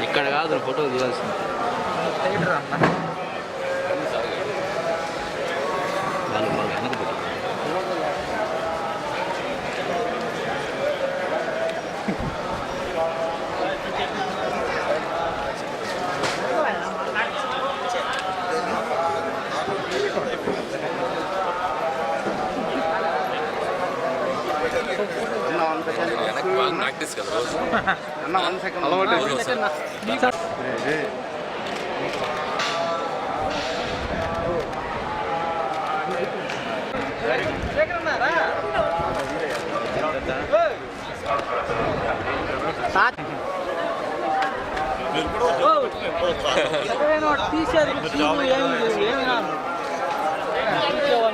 ఇక్కడ కాదు ఫోటో తీయాల్సింది వాళ్ళు వెనక పెట్టు. ప్రాక్టీస్ కదా అన్న 1 సెకండ్ అలవాటు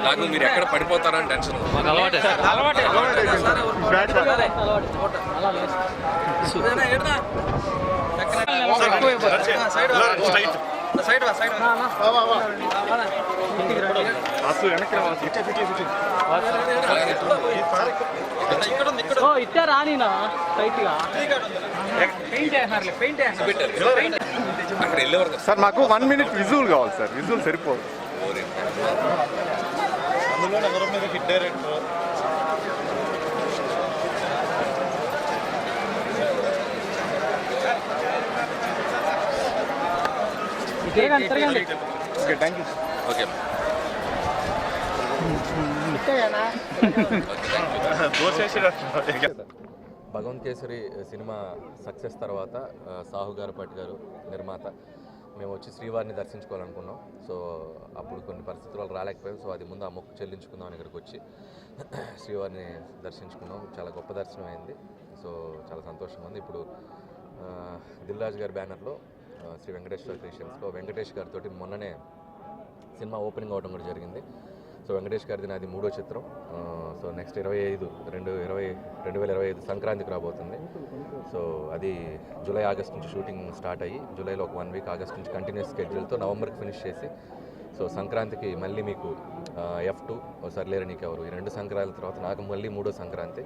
నాకు మీరు ఎక్కడ పడిపోతారని టెన్షన్. మాకు అలవాటే ఇట్టే రానినా టైట్గా అక్కడ వెళ్ళేవారు సార్ మాకు 1 మినిట్ విజువల్ కావాలి సార్. విజువల్ సరిపోదు. అందులో ఎవరి మీద hit director okay thank you. Okay Bhagavanth Kesari cinema success తర్వాత సాహు గారపాటి గారు నిర్మాత మేము వచ్చి శ్రీవారిని దర్శించుకోవాలనుకున్నాం. సో అప్పుడు కొన్ని పరిస్థితుల వల్ల రాలేకపోయాం. సో అది ముందు ఆ మొక్కు చెల్లించుకుందాం అని ఇక్కడికి వచ్చి శ్రీవారిని దర్శించుకున్నాం. చాలా గొప్ప దర్శనం అయింది. సో చాలా సంతోషంగా ఉంది. ఇప్పుడు దిల్ రాజు గారి బ్యానర్లో శ్రీ వెంకటేశ్వర క్రియేషన్స్లో వెంకటేష్ గారితో మొన్ననే సినిమా ఓపెనింగ్ అవడం కూడా జరిగింది. సో వెంకటేష్ గారిది నాది 3వ చిత్రం. సో నెక్స్ట్ 2025 సంక్రాంతికి రాబోతుంది. సో అది జూలై ఆగస్ట్ నుంచి షూటింగ్ స్టార్ట్ అయ్యి జూలైలో ఒక 1 వీక్, ఆగస్ట్ నుంచి కంటిన్యూస్ స్కెడ్యూల్తో నవంబర్కి ఫినిష్ చేసి సో సంక్రాంతికి మళ్ళీ మీకు F2 ఒకసారి లేరు నీకెవరు ఈ 2 సంక్రాంతి తర్వాత నాకు మళ్ళీ 3వ సంక్రాంతి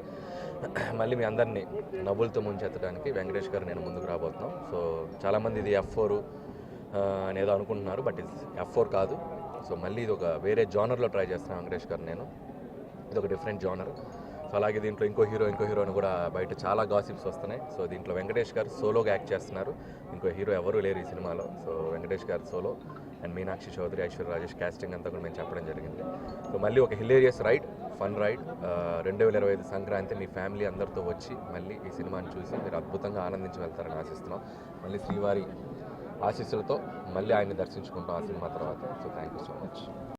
మళ్ళీ మీ అందరినీ నవ్వులతో ముంచెత్తడానికి వెంకటేష్ గారు నేను ముందుకు రాబోతున్నాం. సో చాలామంది ఇది F4 అనేదో అనుకుంటున్నారు, బట్ ఇది F4 కాదు. సో మళ్ళీ ఇది ఒక వేరే జానర్లో ట్రై చేస్తున్నాను వెంకటేష్ గారు నేను. ఇది ఒక డిఫరెంట్ జానర్. సో అలాగే దీంట్లో ఇంకో హీరోని కూడా బయట చాలా గాసిప్స్ వస్తున్నాయి. సో దీంట్లో వెంకటేష్ గారు సోలోగా యాక్ట్ చేస్తున్నారు. ఇంకో హీరో ఎవరూ లేరు ఈ సినిమాలో. సో వెంకటేష్ గారు solo and Meenakshi Chaudhary, Aishwarya Rajesh casting అంతా కూడా మేము చెప్పడం జరిగింది. సో మళ్ళీ ఒక hilarious ride, fun ride 2025 Sankranti మీ ఫ్యామిలీ అందరితో వచ్చి మళ్ళీ ఈ సినిమాని చూసి మీరు అద్భుతంగా ఆనందించి వెళ్తారని ఆశిస్తున్నాం. మళ్ళీ శ్రీవారి ఆశీస్సులతో మళ్ళీ ఆయన్ని దర్శించుకుంటాం ఆ సినిమా తర్వాత. So thank you so much.